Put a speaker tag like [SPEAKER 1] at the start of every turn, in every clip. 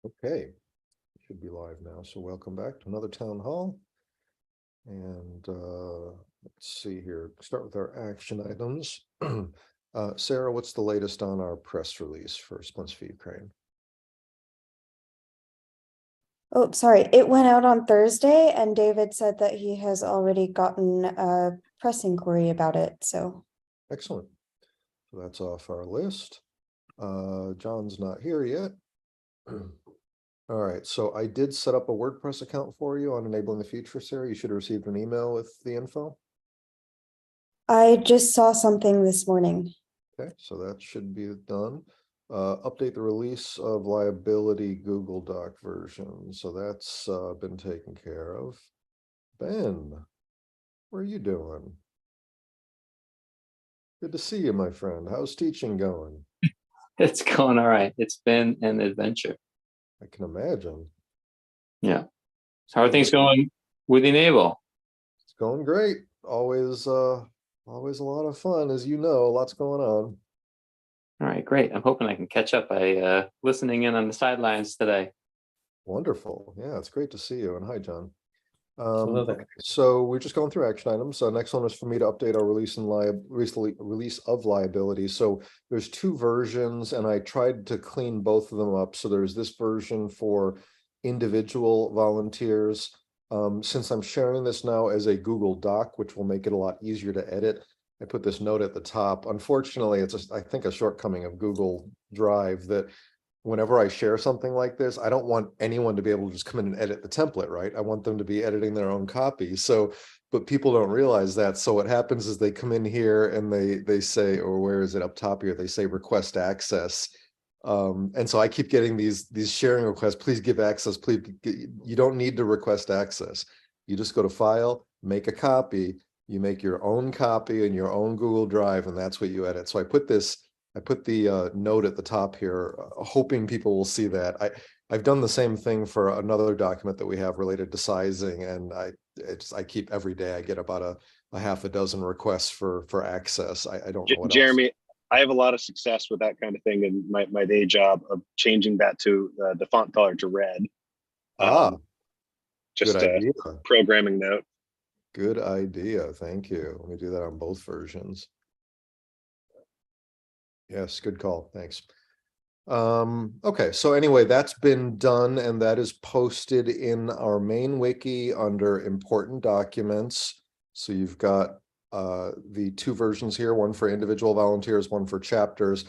[SPEAKER 1] Okay, should be live now. So welcome back to another town hall. And let's see here. Start with our action items. Sarah, what's the latest on our press release for Splints for Ukraine?
[SPEAKER 2] Oh, sorry. It went out on Thursday, and David said that he has already gotten a press inquiry about it. So,
[SPEAKER 1] Excellent. So that's off our list. John's not here yet. All right, so I did set up a WordPress account for you on Enabling the Future, Sarah. You should have received an email with the info.
[SPEAKER 2] I just saw something this morning.
[SPEAKER 1] Okay, so that should be done. Update the release of liability Google Doc version. So that's been taken care of. Ben, what are you doing? Good to see you, my friend. How's teaching going?
[SPEAKER 3] It's going all right. It's been an adventure.
[SPEAKER 1] I can imagine.
[SPEAKER 3] Yeah. So how are things going with e-NABLE?
[SPEAKER 1] It's going great. Always a lot of fun, as you know, lots going on.
[SPEAKER 3] All right, great. I'm hoping I can catch up by listening in on the sidelines today.
[SPEAKER 1] Wonderful. Yeah, it's great to see you. And hi, John.
[SPEAKER 3] Absolutely.
[SPEAKER 1] Okay, so we're just going through action items. So next one is for me to update our release of liability. So there's two versions, and I tried to clean both of them up. So there's this version for individual volunteers. Since I'm sharing this now as a Google Doc, which will make it a lot easier to edit, I put this note at the top. Unfortunately, it's I think a shortcoming of Google Drive that whenever I share something like this, I don't want anyone to be able to just come in and edit the template, right? I want them to be editing their own copy. So, but people don't realize that. So what happens is they come in here and they say, or where is it up top here? They say request access. And so I keep getting these sharing requests. Please give access. Please, you don't need to request access. You just go to File, make a copy. You make your own copy in your own Google Drive, and that's what you edit. So I put the note at the top here, hoping people will see that. I've done the same thing for another document that we have related to sizing, and I keep every day I get about a half a dozen requests for access. I don't know what
[SPEAKER 4] Jeremy,
[SPEAKER 1] else.
[SPEAKER 4] I have a lot of success with that kind of thing in my day job of changing that to the font color to red. Just
[SPEAKER 1] good idea.
[SPEAKER 4] Programming note.
[SPEAKER 1] Good idea. Thank you. Let me do that on both versions. Yes, good call. Thanks. Okay, so anyway, that's been done, and that is posted in our main wiki under important documents. So you've got the two versions here, one for individual volunteers, one for chapters.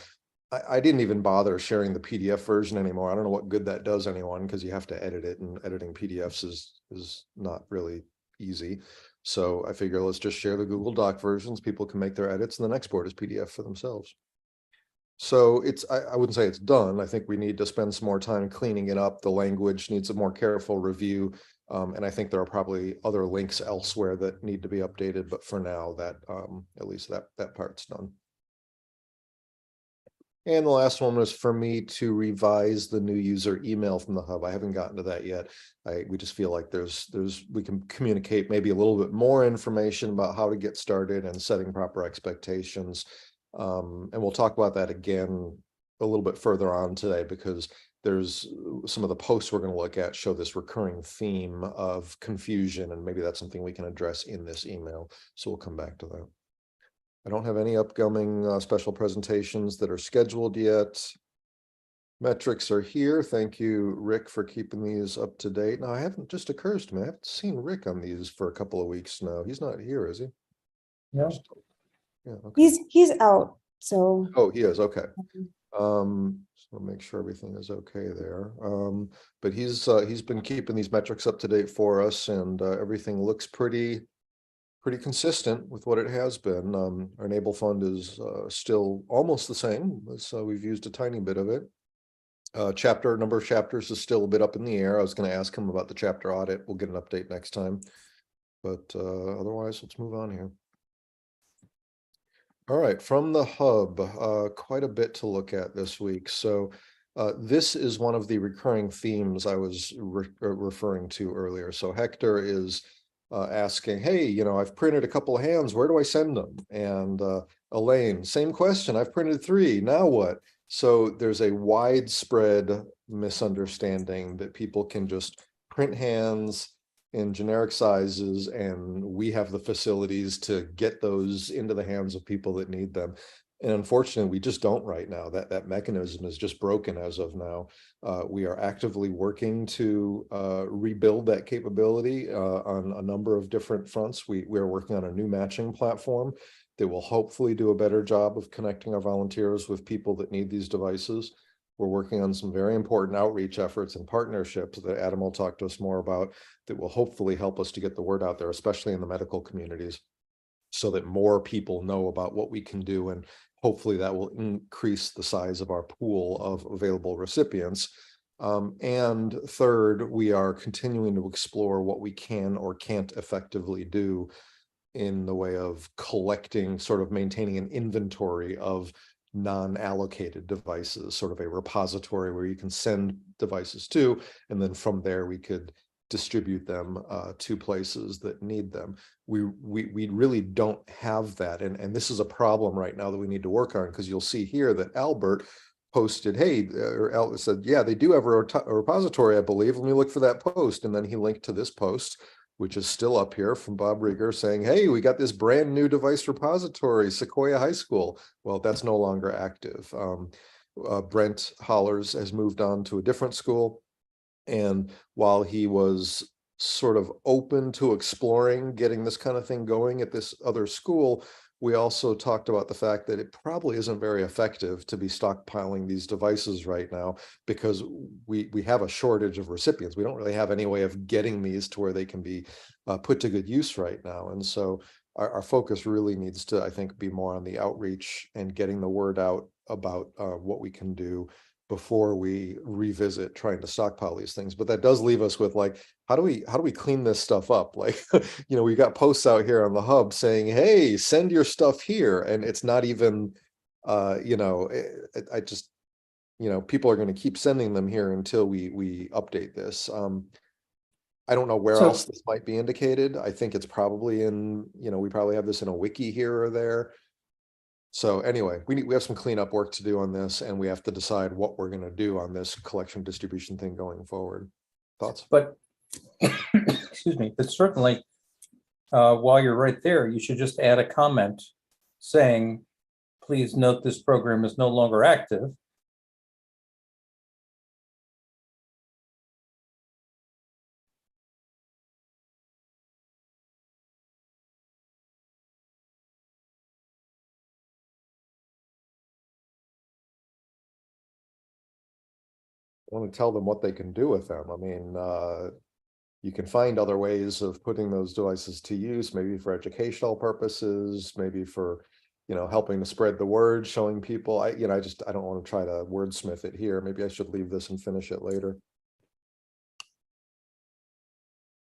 [SPEAKER 1] I didn't even bother sharing the PDF version anymore. I don't know what good that does anyone, because you have to edit it, and editing PDFs is not really easy. So I figure let's just share the Google Doc versions. People can make their edits and then export as PDF for themselves. So I wouldn't say it's done. I think we need to spend some more time cleaning it up. The language needs a more careful review. And I think there are probably other links elsewhere that need to be updated. But for now, that at least that part's done. And the last one was for me to revise the new user email from the hub. I haven't gotten to that yet. We just feel like we can communicate maybe a little bit more information about how to get started and setting proper expectations. And we'll talk about that again a little bit further on today, because there's some of the posts we're going to look at show this recurring theme of confusion, and maybe that's something we can address in this email. So we'll come back to that. I don't have any upcoming special presentations that are scheduled yet. Metrics are here. Thank you, Rick, for keeping these up to date. Now, just occurs to me, I haven't seen Rick on these for a couple of weeks now. He's not here, is he?
[SPEAKER 2] No.
[SPEAKER 1] Yeah, okay.
[SPEAKER 2] He's out. So.
[SPEAKER 1] Oh, he is. Okay. So make sure everything is okay there. But he's been keeping these metrics up to date for us, and everything looks pretty consistent with what it has been. Our e-NABLE fund is still almost the same, so we've used a tiny bit of it. Number of chapters is still a bit up in the air. I was going to ask him about the chapter audit. We'll get an update next time, but otherwise, let's move on here. All right, from the hub, quite a bit to look at this week. So this is one of the recurring themes I was referring to earlier. So Hector is asking, hey, I've printed a couple of hands. Where do I send them? And Elaine, same question. I've printed 3. Now what? So there's a widespread misunderstanding that people can just print hands in generic sizes, and we have the facilities to get those into the hands of people that need them. And unfortunately, we just don't right now. That mechanism is just broken as of now. We are actively working to rebuild that capability on a number of different fronts. We are working on a new matching platform that will hopefully do a better job of connecting our volunteers with people that need these devices. We're working on some very important outreach efforts and partnerships that Adam will talk to us more about that will hopefully help us to get the word out there, especially in the medical communities, so that more people know about what we can do. And hopefully that will increase the size of our pool of available recipients. And third, we are continuing to explore what we can or can't effectively do in the way of collecting, sort of maintaining an inventory of non-allocated devices, sort of a repository where you can send devices to, and then from there we could distribute them to places that need them. We really don't have that, and this is a problem right now that we need to work on, because you'll see here that Albert posted, hey, or Albert said, yeah, they do have a repository, I believe. Let me look for that post, and then he linked to this post, which is still up here, from Bob Rieger, saying, hey, we got this brand new device repository, Sequoia High School. Well, that's no longer active. Brent Hollers has moved on to a different school. And while he was sort of open to exploring getting this kind of thing going at this other school, we also talked about the fact that it probably isn't very effective to be stockpiling these devices right now, because we have a shortage of recipients. We don't really have any way of getting these to where they can be put to good use right now. And so our focus really needs to, I think, be more on the outreach and getting the word out about what we can do before we revisit trying to stockpile these things. But that does leave us with, like, how do we clean this stuff up? Like, we got posts out here on the hub saying, hey, send your stuff here. And it's not even, I just, people are going to keep sending them here until we update this. I don't know where else this might be indicated. I think it's probably in, we probably have this in a wiki here or there. So anyway, we have some cleanup work to do on this, and we have to decide what we're going to do on this collection distribution thing going forward. Thoughts?
[SPEAKER 5] But excuse me, but certainly while you're right there, you should just add a comment saying, please note this program is no longer active.
[SPEAKER 1] I want to tell them what they can do with them. I mean, you can find other ways of putting those devices to use, maybe for educational purposes, maybe for, helping to spread the word, showing people. I don't want to try to wordsmith it here. Maybe I should leave this and finish it later.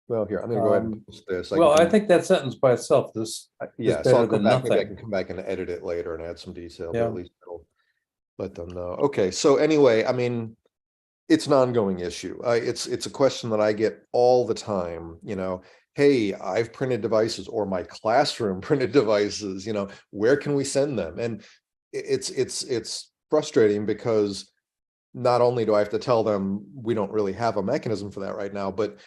[SPEAKER 1] Well, here, I'm going to go ahead and post this.
[SPEAKER 5] I think that sentence by itself is
[SPEAKER 1] yeah, so I'll go back. Maybe I can come back and edit it later and add some detail,
[SPEAKER 5] Yeah.
[SPEAKER 1] but at least it'll let them know. Okay, so anyway, I mean, it's an ongoing issue. It's a question that I get all the time, hey, I've printed devices, or my classroom printed devices, where can we send them? And it's frustrating, because not only do I have to tell them we don't really have a mechanism for that right now, but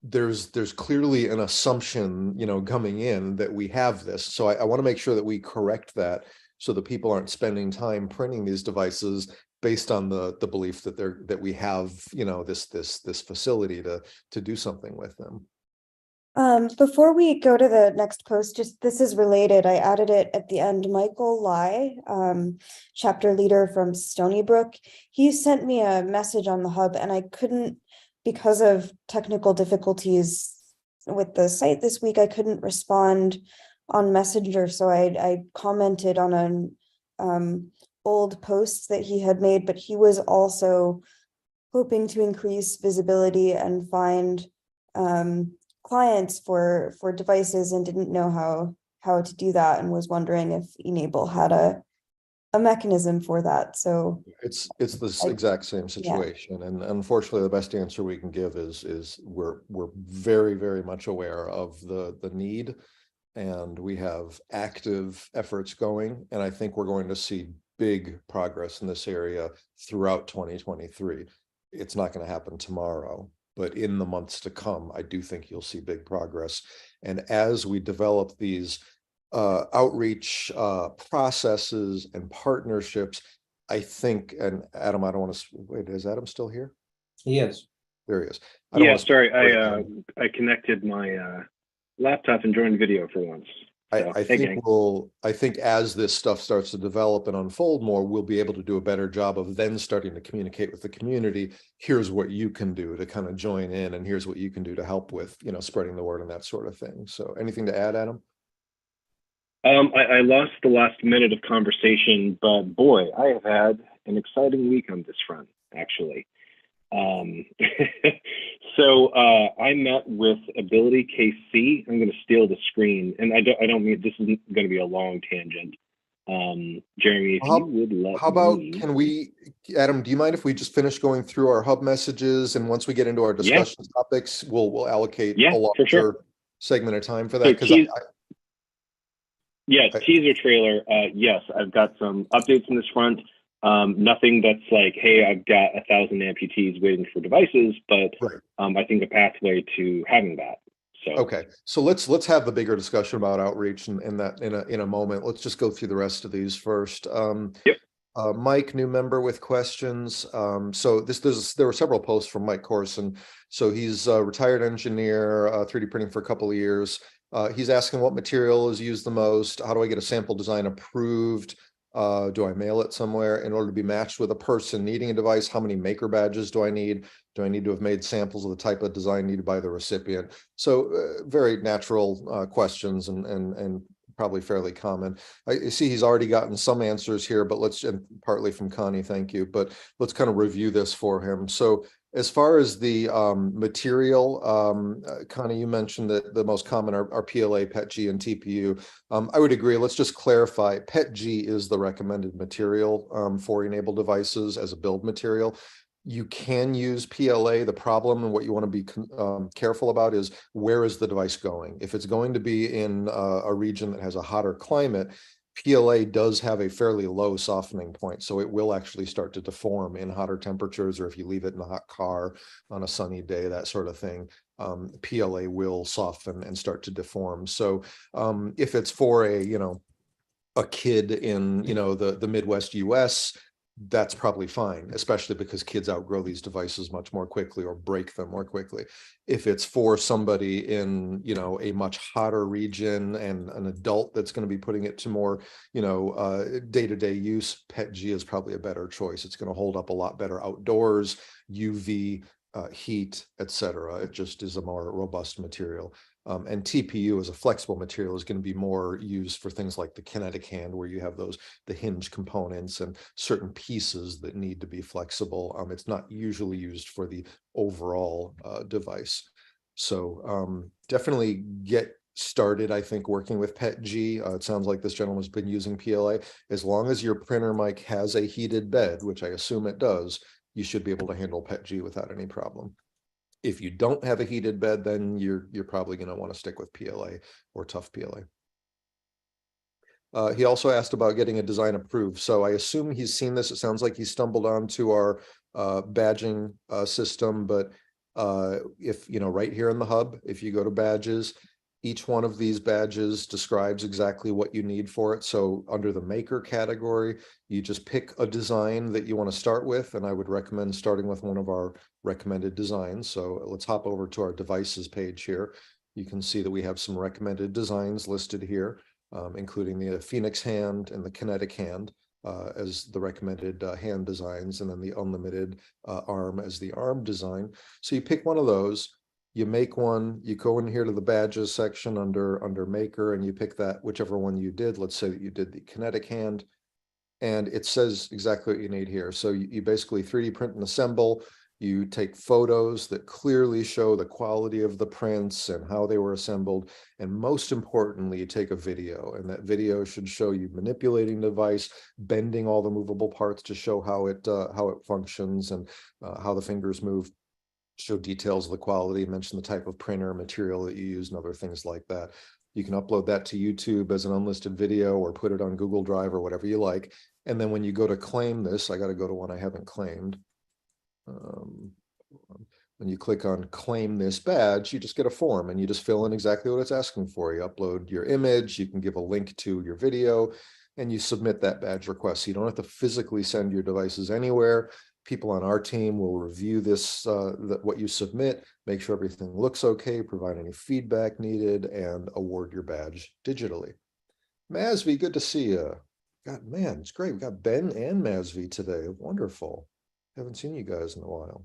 [SPEAKER 1] there's clearly an assumption, coming in that we have this. So I want to make sure that we correct that, so that people aren't spending time printing these devices based on the belief that we have, this facility to do something with them.
[SPEAKER 2] Before we go to the next post, just this is related. I added it at the end. Michael Lai, chapter leader from Stony Brook, he sent me a message on the hub, and I couldn't, because of technical difficulties with the site this week, I couldn't respond on Messenger. So I commented on an old posts that he had made, but he was also hoping to increase visibility and find clients for devices, and didn't know how to do that, and was wondering if e-NABLE had a mechanism for that. So
[SPEAKER 1] it's this exact same situation. And unfortunately, the best answer we can give is we're very, very much aware of the need, and we have active efforts going. And I think we're going to see big progress in this area throughout 2023. it's not going to happen tomorrow, but in the months to come, I do think you'll see big progress. And as we develop these outreach processes and partnerships, I think, and Adam, I don't want to wait, is Adam still here?
[SPEAKER 5] He is.
[SPEAKER 1] There he is. I don't
[SPEAKER 4] Yeah,
[SPEAKER 1] want to
[SPEAKER 4] sorry, I connected my laptop and joined video for once. So,
[SPEAKER 1] I
[SPEAKER 4] hey,
[SPEAKER 1] think
[SPEAKER 4] gang.
[SPEAKER 1] I think as this stuff starts to develop and unfold more, we'll be able to do a better job of then starting to communicate with the community. Here's what you can do to kind of join in, and here's what you can do to help with, you know, spreading the word and that sort of thing. So anything to add, Adam?
[SPEAKER 4] I lost the last minute of conversation, but boy, I have had an exciting week on this front, actually. So I met with Ability KC. I'm going to steal the screen, and I don't mean this isn't going to be a long tangent. Jeremy, if you would let
[SPEAKER 1] how about
[SPEAKER 4] me...
[SPEAKER 1] can we, Adam, do you mind if we just finish going through our hub messages, and once we get into our discussion topics, we'll allocate a larger segment of time for that?
[SPEAKER 4] So teaser trailer. Yes, I've got some updates on this front. Nothing that's like, hey, I've got 1,000 amputees waiting for devices, but I think a pathway to having that. So
[SPEAKER 1] okay, so let's have the bigger discussion about outreach and that in a moment. Let's just go through the rest of these first. Mike, new member with questions. So there were several posts from Mike Corson. So he's a retired engineer, 3D printing for a couple of years. He's asking what material is used the most. How do I get a sample design approved? Do I mail it somewhere in order to be matched with a person needing a device? How many maker badges do I need? Do I need to have made samples of the type of design needed by the recipient? So very natural questions and probably fairly common. I see he's already gotten some answers here, but and partly from Connie, thank you. But let's kind of review this for him. So as far as the material, Connie, you mentioned that the most common are PLA, PETG, and TPU. I would agree. Let's just clarify. PETG is the recommended material for e-NABLE devices as a build material. You can use PLA. The problem and what you want to be careful about is where is the device going? If it's going to be in a region that has a hotter climate, PLA does have a fairly low softening point, so it will actually start to deform in hotter temperatures, or if you leave it in a hot car on a sunny day, that sort of thing. PLA will soften and start to deform. So if it's for a kid in the Midwest US, that's probably fine, especially because kids outgrow these devices much more quickly or break them more quickly. If it's for somebody in, a much hotter region and an adult that's going to be putting it to more, day-to-day use, PETG is probably a better choice. It's going to hold up a lot better outdoors, UV, heat, etc. It just is a more robust material. And TPU as a flexible material is going to be more used for things like the kinetic hand, where you have the hinge components and certain pieces that need to be flexible. It's not usually used for the overall device. So definitely get started, I think, working with PETG. It sounds like this gentleman's been using PLA. As long as your printer, Mike, has a heated bed, which I assume it does, you should be able to handle PETG without any problem. If you don't have a heated bed, then you're probably going to want to stick with PLA or tough PLA. He also asked about getting a design approved. So I assume he's seen this. It sounds like he stumbled onto our badging system, but if, right here in the hub, if you go to badges, each one of these badges describes exactly what you need for it. So under the maker category, you just pick a design that you want to start with. And I would recommend starting with one of our recommended designs. So let's hop over to our devices page here. You can see that we have some recommended designs listed here, including the Phoenix hand and the kinetic hand as the recommended hand designs, and then the unlimited arm as the arm design. So you pick one of those. You make one, you go in here to the badges section under maker, and you pick that, whichever one you did. Let's say that you did the kinetic hand, and it says exactly what you need here. So you basically 3D print and assemble. You take photos that clearly show the quality of the prints and how they were assembled. And most importantly, you take a video, and that video should show you manipulating the device, bending all the movable parts to show how it functions and how the fingers move. Show details of the quality, mention the type of printer material that you use and other things like that. You can upload that to YouTube as an unlisted video or put it on Google Drive or whatever you like. And then when you go to claim this, I got to go to one I haven't claimed. When you click on claim this badge, you just get a form and you just fill in exactly what it's asking for. You upload your image, you can give a link to your video, and you submit that badge request. So you don't have to physically send your devices anywhere. People on our team will review this, what you submit, make sure everything looks okay, provide any feedback needed, and award your badge digitally. Masvi, good to see you. God, man, it's great. We got Ben and Masvi today. Wonderful. Haven't seen you guys in a while.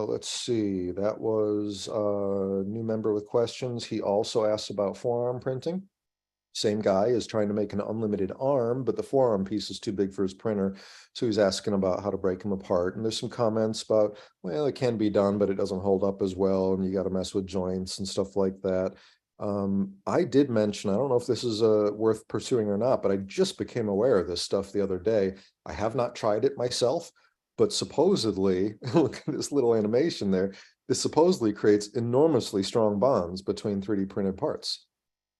[SPEAKER 1] Let's see. That was a new member with questions. He also asked about forearm printing. Same guy is trying to make an unlimited arm, but the forearm piece is too big for his printer. So he's asking about how to break them apart. And there's some comments about, well, it can be done, but it doesn't hold up as well. And you got to mess with joints and stuff like that. I did mention, I don't know if this is worth pursuing or not, but I just became aware of this stuff the other day. I have not tried it myself, but supposedly, look at this little animation there, this supposedly creates enormously strong bonds between 3D printed parts.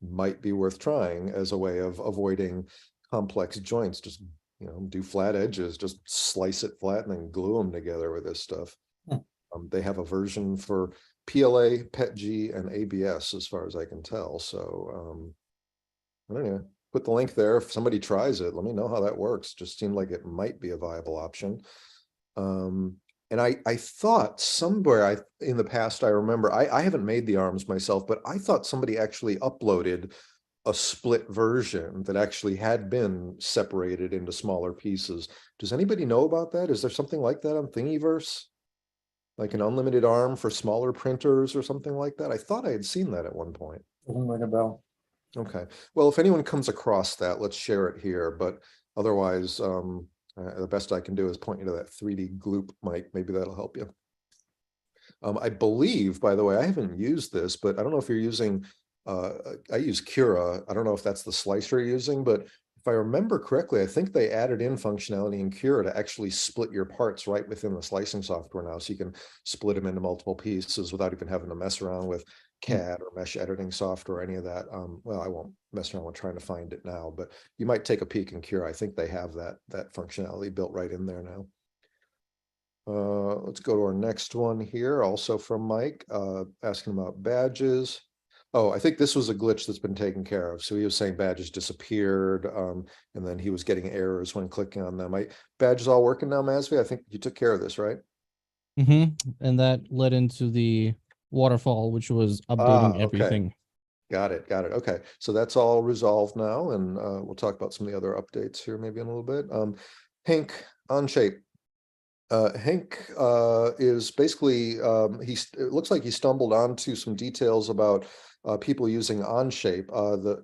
[SPEAKER 1] Might be worth trying as a way of avoiding complex joints. Just, do flat edges, just slice it flat and then glue them together with this stuff. They have a version for PLA, PETG, and ABS, as far as I can tell. So I don't know. Put the link there. If somebody tries it, let me know how that works. Just seemed like it might be a viable option. And I thought somewhere in the past, I remember, I haven't made the arms myself, but I thought somebody actually uploaded a split version that actually had been separated into smaller pieces. Does anybody know about that? Is there something like that on Thingiverse? Like an unlimited arm for smaller printers or something like that? I thought I had seen that at one point.
[SPEAKER 5] Doesn't ring a bell.
[SPEAKER 1] Okay. Well, if anyone comes across that, let's share it here. But otherwise, the best I can do is point you to that 3D gloop mic. Maybe that'll help you. I believe, by the way, I haven't used this, but I don't know if you're using, I use Cura. I don't know if that's the slicer you're using, but if I remember correctly, I think they added in functionality in Cura to actually split your parts right within the slicing software now. So you can split them into multiple pieces without even having to mess around with CAD or mesh editing software or any of that. Well, I won't mess around with trying to find it now, but you might take a peek in Cura. I think they have that functionality built right in there now. Let's go to our next one here, also from Mike, asking about badges. Oh, I think this was a glitch that's been taken care of. So he was saying badges disappeared, and then he was getting errors when clicking on them. Badges all working now, Masvi? I think you took care of this, right?
[SPEAKER 6] And that led into the waterfall, which was updating everything.
[SPEAKER 1] Got it. Okay, so that's all resolved now, and we'll talk about some of the other updates here maybe in a little bit. Hank Onshape. Hank is basically, it looks like he stumbled onto some details about people using Onshape.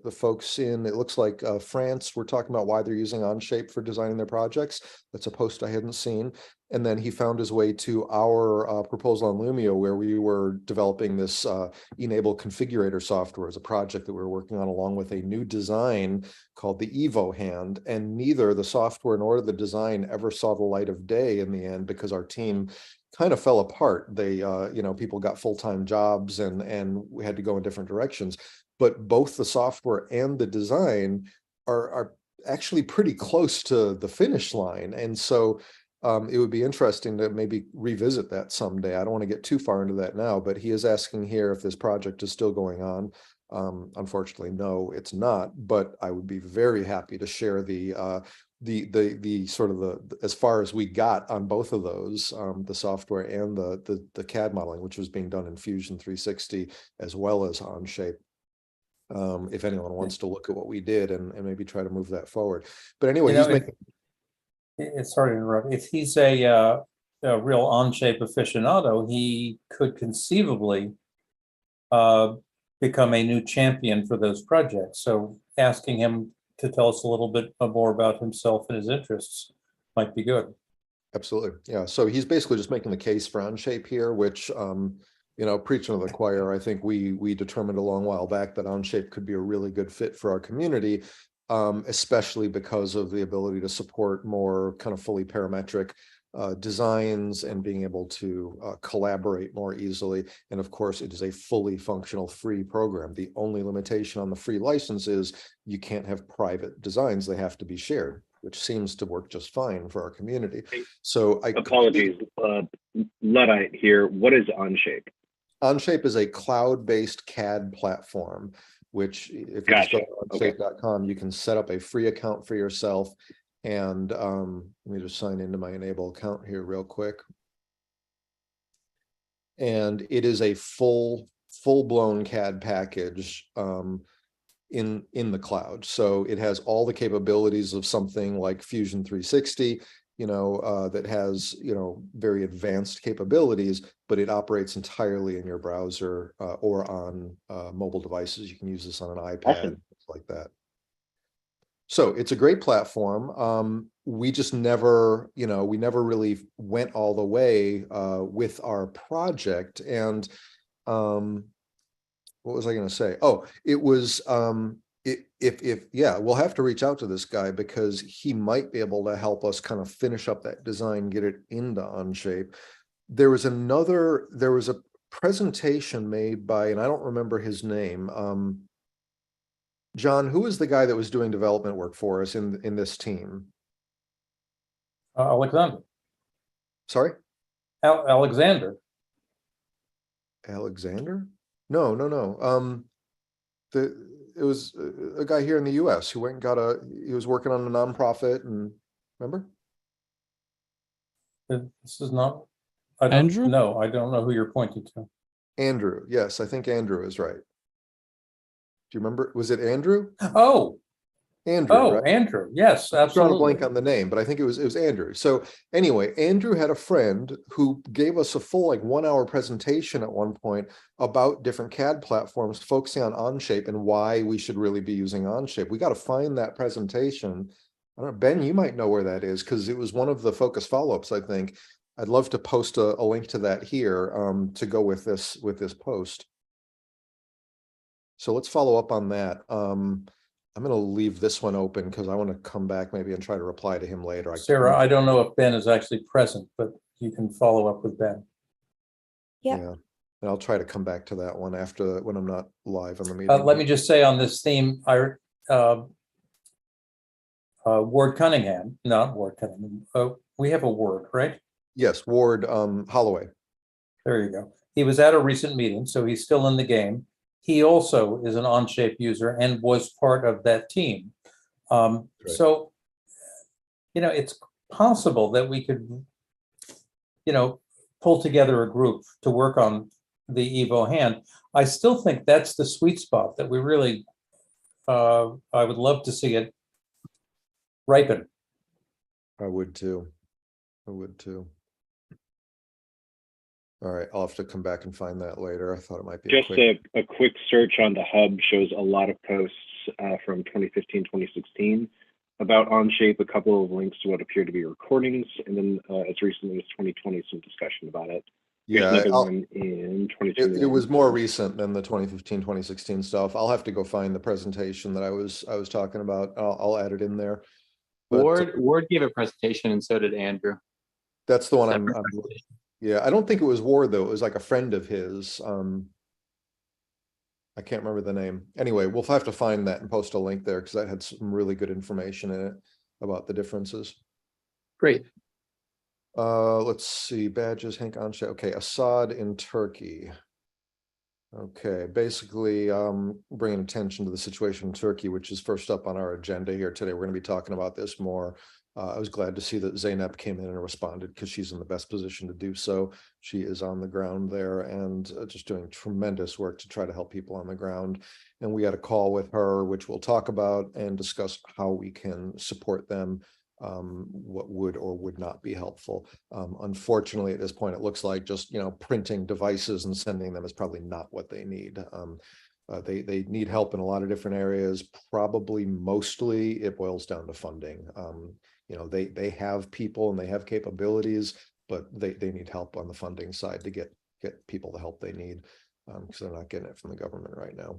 [SPEAKER 1] The folks in, it looks like France were talking about why they're using Onshape for designing their projects. That's a post I hadn't seen. And then he found his way to our proposal on Lumio, where we were developing this e-NABLE configurator software as a project that we were working on, along with a new design called the Evo hand. And neither the software nor the design ever saw the light of day in the end, because our team kind of fell apart. They, people got full-time jobs and we had to go in different directions. But both the software and the design are actually pretty close to the finish line. And so it would be interesting to maybe revisit that someday. I don't want to get too far into that now, but he is asking here if this project is still going on. Unfortunately, no, it's not, but I would be very happy to share the sort of the as far as we got on both of those, the software and the CAD modeling, which was being done in Fusion 360 as well as Onshape. If anyone wants to look at what we did and maybe try to move that forward. But anyway, he's making.
[SPEAKER 5] It's hard to interrupt. If he's a real Onshape aficionado, he could conceivably become a new champion for those projects. So asking him to tell us a little bit more about himself and his interests might be good.
[SPEAKER 1] Absolutely. Yeah. So he's basically just making the case for Onshape here, which, preaching to the choir, I think we determined a long while back that Onshape could be a really good fit for our community, especially because of the ability to support more kind of fully parametric designs and being able to collaborate more easily. And of course, it is a fully functional free program. The only limitation on the free license is you can't have private designs. They have to be shared. which seems to work just fine for our community. So
[SPEAKER 4] apologies, Luddite here. What is Onshape?
[SPEAKER 1] Onshape is a cloud-based CAD platform, which if you just go to onshape.com, you can set up a free account for yourself. And let me just sign into my e-NABLE account here real quick. And it is a full-blown CAD package in the cloud. So it has all the capabilities of something like Fusion 360, that has, very advanced capabilities, but it operates entirely in your browser or on mobile devices. You can use this on an iPad,
[SPEAKER 4] awesome.
[SPEAKER 1] Like that. So it's a great platform. We just never, we never really went all the way with our project. And what was I going to say? Oh, it was we'll have to reach out to this guy because he might be able to help us kind of finish up that design, get it into Onshape. There was a presentation made by, and I don't remember his name. John, who is the guy that was doing development work for us in this team?
[SPEAKER 5] Alexander.
[SPEAKER 1] Sorry?
[SPEAKER 5] Alexander.
[SPEAKER 1] Alexander? No. It was a guy here in the US who went and he was working on a nonprofit, and remember?
[SPEAKER 5] This is not
[SPEAKER 6] Andrew?
[SPEAKER 5] No, I don't know who you're pointing to.
[SPEAKER 1] Andrew. Yes, I think Andrew is right. Do you remember? Was it Andrew?
[SPEAKER 5] Oh,
[SPEAKER 1] Andrew, right?
[SPEAKER 5] Andrew. Yes, absolutely.
[SPEAKER 1] Drawing a blank on the name, but I think it was Andrew. So anyway, Andrew had a friend who gave us a full 1 hour presentation at one point about different CAD platforms, focusing on Onshape and why we should really be using Onshape. We got to find that presentation. I don't know, Ben, you might know where that is because it was one of the focus follow-ups, I think. I'd love to post a link to that here to go with this post. So let's follow up on that. I'm going to leave this one open because I want to come back maybe and try to reply to him later.
[SPEAKER 5] Sarah, I don't know if Ben is actually present, but you can follow up with Ben.
[SPEAKER 2] Yeah.
[SPEAKER 1] And I'll try to come back to that one when I'm not live on the meeting.
[SPEAKER 5] Let me just say on this theme, Ward Cunningham, not Ward Cunningham. We have a Ward, right?
[SPEAKER 1] Yes, Ward Holloway.
[SPEAKER 5] There you go. He was at a recent meeting, so he's still in the game. He also is an Onshape user and was part of that team.
[SPEAKER 1] Right.
[SPEAKER 5] So, it's possible that we could, pull together a group to work on the Evo hand. I still think that's the sweet spot that we really, I would love to see it ripen.
[SPEAKER 1] I would too. All right, I'll have to come back and find that later. I thought it might be
[SPEAKER 4] just a quick search on the hub shows a lot of posts from 2015, 2016 about Onshape, a couple of links to what appear to be recordings, and then as recently as 2020, some discussion about it.
[SPEAKER 1] Yeah,
[SPEAKER 4] another one in 2020.
[SPEAKER 1] It was more recent than the 2015, 2016 stuff. I'll have to go find the presentation that I was talking about. I'll add it in there. But,
[SPEAKER 3] Ward gave a presentation, and so did Andrew.
[SPEAKER 1] That's the one yeah, I don't think it was Ward though. It was like a friend of his. I can't remember the name. Anyway, we'll have to find that and post a link there because that had some really good information in it about the differences.
[SPEAKER 3] Great.
[SPEAKER 1] Let's see, badges, Hank Onshape. Okay, Assad in Turkey. Okay, basically bringing attention to the situation in Turkey, which is first up on our agenda here today. We're going to be talking about this more. I was glad to see that Zeynep came in and responded because she's in the best position to do so. She is on the ground there and just doing tremendous work to try to help people on the ground. And we had a call with her, which we'll talk about and discuss how we can support them, what would or would not be helpful. Unfortunately, at this point, it looks like just, printing devices and sending them is probably not what they need. They need help in a lot of different areas. Probably mostly it boils down to funding. They have people and they have capabilities, but they need help on the funding side to get people the help they need because they're not getting it from the government right now.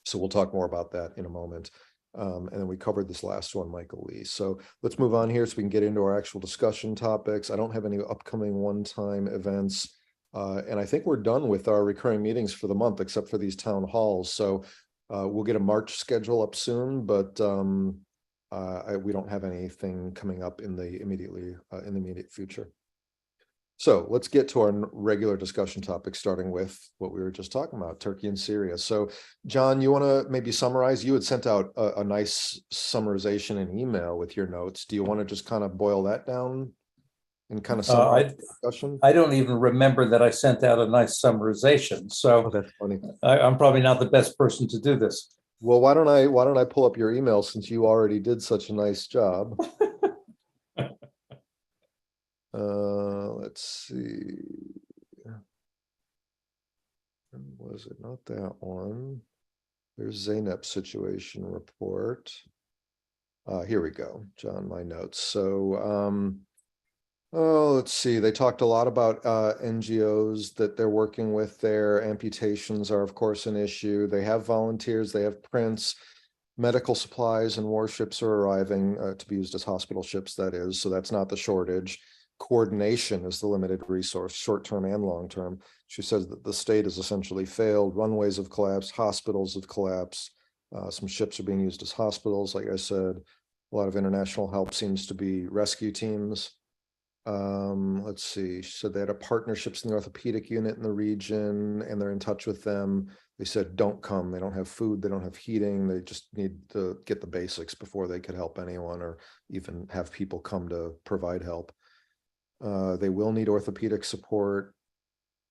[SPEAKER 1] So we'll talk more about that in a moment. And then we covered this last one, Michael Lee. So let's move on here so we can get into our actual discussion topics. I don't have any upcoming one-time events. And I think we're done with our recurring meetings for the month, except for these town halls. So we'll get a March schedule up soon, but we don't have anything coming up in the immediate future. So let's get to our regular discussion topics, starting with what we were just talking about, Turkey and Syria. So, John, you want to maybe summarize? You had sent out a nice summarization in email with your notes. Do you want to just kind of boil that down and kind of summarize the discussion?
[SPEAKER 5] I don't even remember that I sent out a nice summarization. So
[SPEAKER 1] that's funny.
[SPEAKER 5] I'm probably not the best person to do this.
[SPEAKER 1] Well, why don't I pull up your email since you already did such a nice job? Let's see. Was it not that one? There's Zeynep situation report. Here we go, John, my notes. So, let's see. They talked a lot about NGOs that they're working with there. Amputations are, of course, an issue. They have volunteers, they have prints. Medical supplies and warships are arriving to be used as hospital ships, that is. So that's not the shortage. Coordination is the limited resource, short-term and long-term. She says that the state has essentially failed. Runways have collapsed, hospitals have collapsed. Some ships are being used as hospitals, like I said. A lot of international help seems to be rescue teams. Let's see. She said they had partnerships in the orthopedic unit in the region, and they're in touch with them. They said, don't come. They don't have food. They don't have heating. They just need to get the basics before they could help anyone or even have people come to provide help. They will need orthopedic support.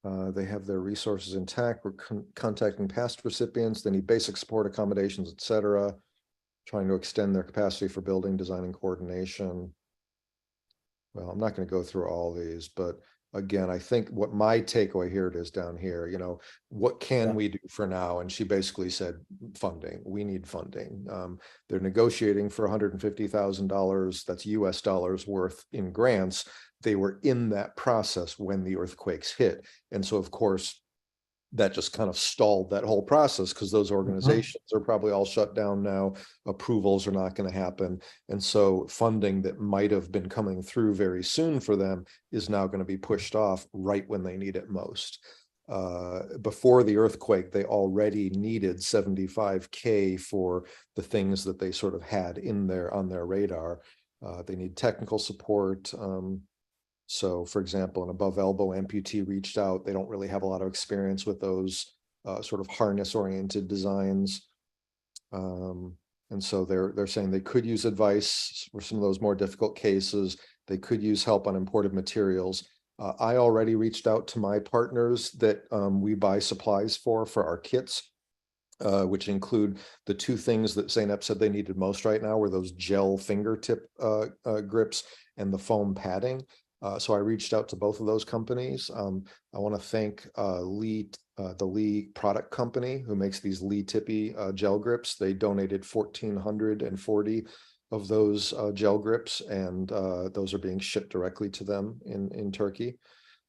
[SPEAKER 1] They have their resources intact. We're contacting past recipients. They need basic support, accommodations, etc. Trying to extend their capacity for building, design, and coordination. Well, I'm not going to go through all these, but again, I think what my takeaway here it is down here, you know, what can we do for now? And she basically said funding. We need funding. They're negotiating for $150,000, that's US dollars worth in grants. They were in that process when the earthquakes hit. And so, of course, that just kind of stalled that whole process because those organizations are probably all shut down now. Approvals are not going to happen. And so funding that might have been coming through very soon for them is now going to be pushed off right when they need it most. Before the earthquake, they already needed $75K for the things that they sort of had in there on their radar. They need technical support. So, for example, an above elbow amputee reached out. They don't really have a lot of experience with those sort of harness oriented designs. And so they're saying they could use advice for some of those more difficult cases. They could use help on imported materials. I already reached out to my partners that we buy supplies for our kits, which include the two things that Zeynep said they needed most right now were those gel fingertip grips and the foam padding. So I reached out to both of those companies. I want to thank the Lee product company who makes these Lee Tippy gel grips. They donated 1,440 of those gel grips, and those are being shipped directly to them in Turkey.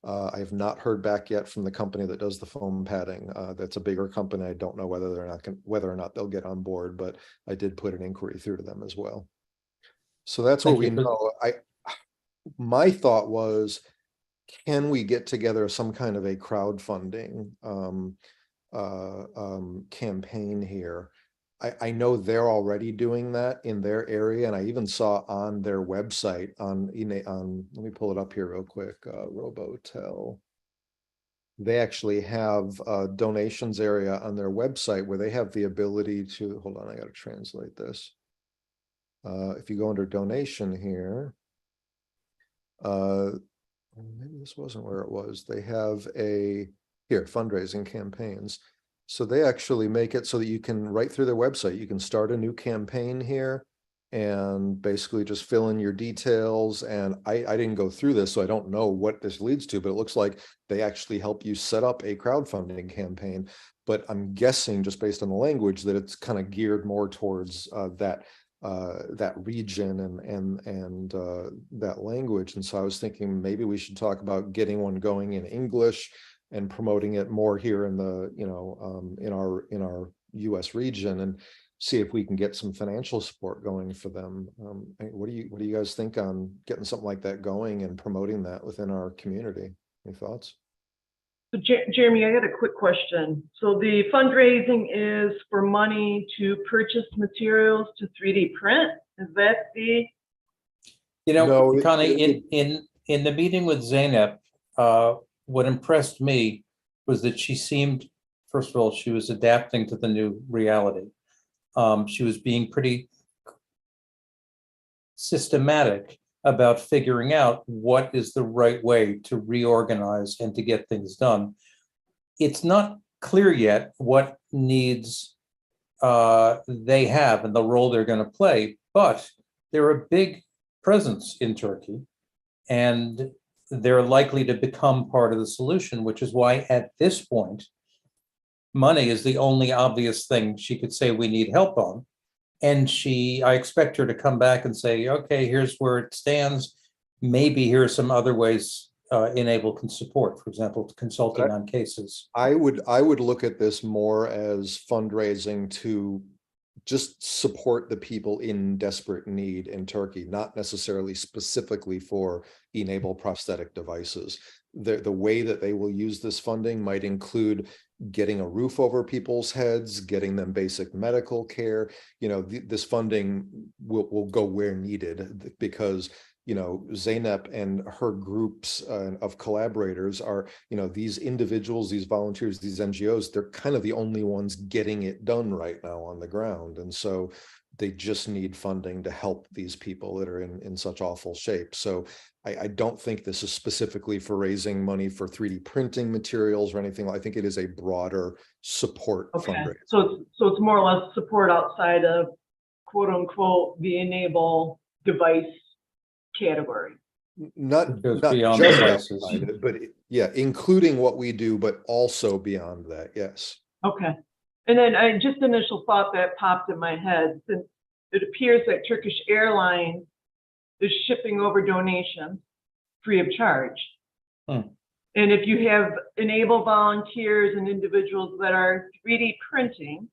[SPEAKER 1] I have not heard back yet from the company that does the foam padding. That's a bigger company. I don't know whether or not they'll get on board, but I did put an inquiry through to them as well. So that's what we know. My thought was, can we get together some kind of a crowdfunding campaign here? I know they're already doing that in their area, and I even saw on their website let me pull it up here real quick, Robotel. They actually have a donations area on their website where they have the ability to, hold on, I got to translate this. If you go under donation here, maybe this wasn't where it was. They have here, fundraising campaigns. So they actually make it so that you can, right through their website, you can start a new campaign here and basically just fill in your details. And I didn't go through this, so I don't know what this leads to, but it looks like they actually help you set up a crowdfunding campaign. But I'm guessing, just based on the language, that it's kind of geared more towards that region and that language. And so I was thinking maybe we should talk about getting one going in English and promoting it more here in the, in our US region, and see if we can get some financial support going for them. What do you guys think on getting something like that going and promoting that within our community? Any thoughts?
[SPEAKER 7] So Jeremy, I got a quick question. So the fundraising is for money to purchase materials to 3D print. Is that the,
[SPEAKER 5] You know,
[SPEAKER 1] No,
[SPEAKER 5] Connie, in the meeting with Zeynep, what impressed me was that she seemed, first of all, she was adapting to the new reality. She was being pretty systematic about figuring out what is the right way to reorganize and to get things done. It's not clear yet what needs they have and the role they're going to play, but they're a big presence in Turkey, and they're likely to become part of the solution, which is why at this point, money is the only obvious thing she could say we need help on. And I expect her to come back and say, okay, here's where it stands. Maybe here are some other ways e-NABLE can support, for example, consulting on cases.
[SPEAKER 1] I would look at this more as fundraising to just support the people in desperate need in Turkey, not necessarily specifically for e-NABLE prosthetic devices. The way that they will use this funding might include getting a roof over people's heads, getting them basic medical care. This funding will go where needed, because Zeynep and her groups of collaborators are, these individuals, these volunteers, these NGOs, they're kind of the only ones getting it done right now on the ground. And so they just need funding to help these people that are in such awful shape. So I don't think this is specifically for raising money for 3D printing materials or anything. I think it is a broader support fundraiser.
[SPEAKER 7] so it's more or less support outside of quote unquote the e-NABLE device category.
[SPEAKER 1] Not
[SPEAKER 5] beyond
[SPEAKER 1] just
[SPEAKER 5] devices,
[SPEAKER 1] outside it, but yeah, including what we do, but also beyond that. Yes.
[SPEAKER 7] Okay. And then just initial thought that popped in my head, since it appears that Turkish Airlines is shipping over donations free of charge. And if you have e-NABLE volunteers and individuals that are 3D printing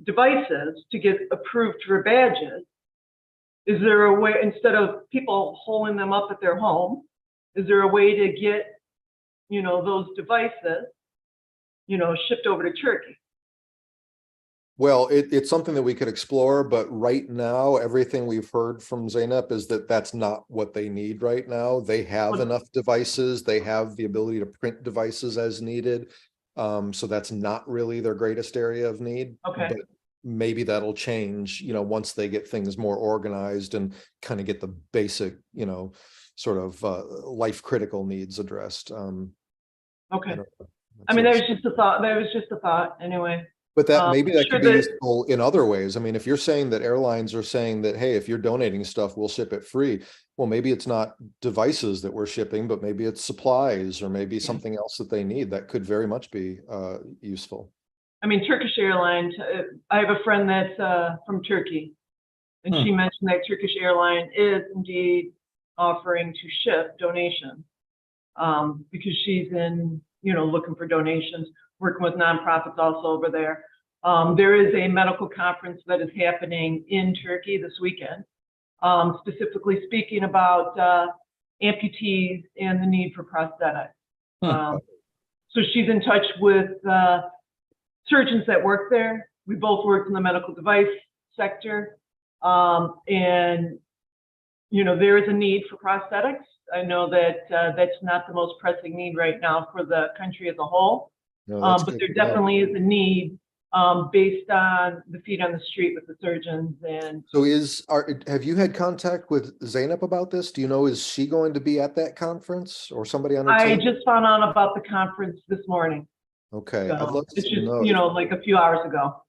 [SPEAKER 7] devices to get approved for badges, is there a way, instead of people holding them up at their home, is there a way to get, those devices, shipped over to Turkey?
[SPEAKER 1] Well, it's something that we could explore, but right now, everything we've heard from Zeynep is that that's not what they need right now. They have enough devices. They have the ability to print devices as needed. So that's not really their greatest area of need.
[SPEAKER 7] Okay.
[SPEAKER 1] But maybe that'll change, once they get things more organized and kind of get the basic, sort of life critical needs addressed.
[SPEAKER 7] Okay. I mean, that was just a thought. Anyway.
[SPEAKER 1] But maybe that
[SPEAKER 7] sure
[SPEAKER 1] could be useful in other ways. I mean, if you're saying that airlines are saying that, hey, if you're donating stuff, we'll ship it free. Well, maybe it's not devices that we're shipping, but maybe it's supplies or maybe something else that they need. That could very much be useful.
[SPEAKER 7] I mean, Turkish Airlines, I have a friend that's from Turkey, and she mentioned that Turkish Airlines is indeed offering to ship donations because she's looking for donations, working with nonprofits also over there. There is a medical conference that is happening in Turkey this weekend, specifically speaking about amputees and the need for prosthetics. So she's in touch with surgeons that work there. We both worked in the medical device sector. And, there is a need for prosthetics. I know that that's not the most pressing need right now for the country as a whole.
[SPEAKER 1] No,
[SPEAKER 7] but there definitely is a need based on the feet on the street with the surgeons. And
[SPEAKER 1] so have you had contact with Zeynep about this? Do you know, is she going to be at that conference or somebody on her
[SPEAKER 7] I
[SPEAKER 1] team?
[SPEAKER 7] just found out about the conference this morning.
[SPEAKER 1] Okay.
[SPEAKER 7] So
[SPEAKER 1] I'd love
[SPEAKER 7] it's
[SPEAKER 1] to
[SPEAKER 7] just,
[SPEAKER 1] know.
[SPEAKER 7] like a few hours ago.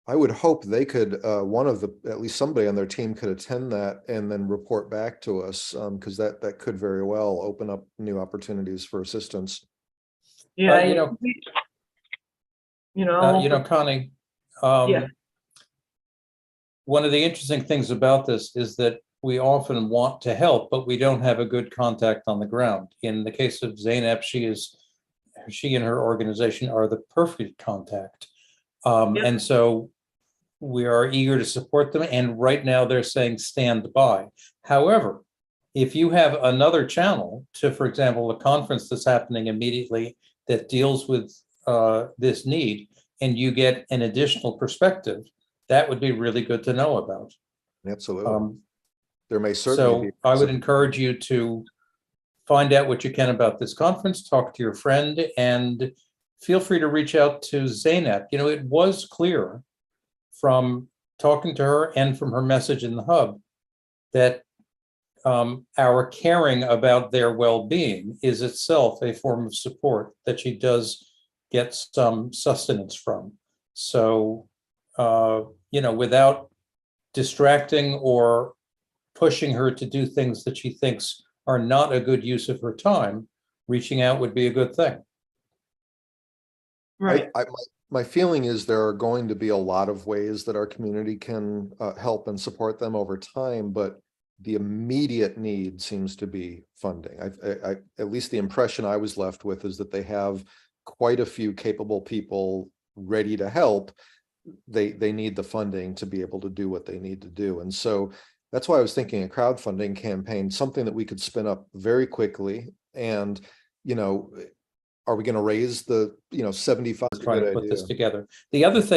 [SPEAKER 1] I would hope they could, at least somebody on their team could attend that and then report back to us, because that could very well open up new opportunities for assistance.
[SPEAKER 7] Yeah,
[SPEAKER 5] Connie,
[SPEAKER 7] yeah.
[SPEAKER 5] one of the interesting things about this is that we often want to help, but we don't have a good contact on the ground. In the case of Zeynep, she and her organization are the perfect contact. And so we are eager to support them. And right now they're saying stand by. However, if you have another channel to, for example, a conference that's happening immediately that deals with this need, and you get an additional perspective, that would be really good to know about.
[SPEAKER 1] Absolutely. There may certainly
[SPEAKER 5] So
[SPEAKER 1] be.
[SPEAKER 5] I would encourage you to find out what you can about this conference, talk to your friend, and feel free to reach out to Zaynep. You know, it was clear from talking to her and from her message in the hub that our caring about their well-being is itself a form of support that she does get some sustenance from. So, you know, without distracting or pushing her to do things that she thinks are not a good use of her time, reaching out would be a good thing.
[SPEAKER 7] Right.
[SPEAKER 1] My feeling is there are going to be a lot of ways that our community can help and support them over time, but the immediate need seems to be funding. I at least the impression I was left with is that they have quite a few capable people ready to help. They need the funding to be able to do what they need to do. And so that's why I was thinking a crowdfunding campaign, something that we could spin up very quickly. And, you know, are we going to raise the, 75?
[SPEAKER 5] Trying to put this together. The other thing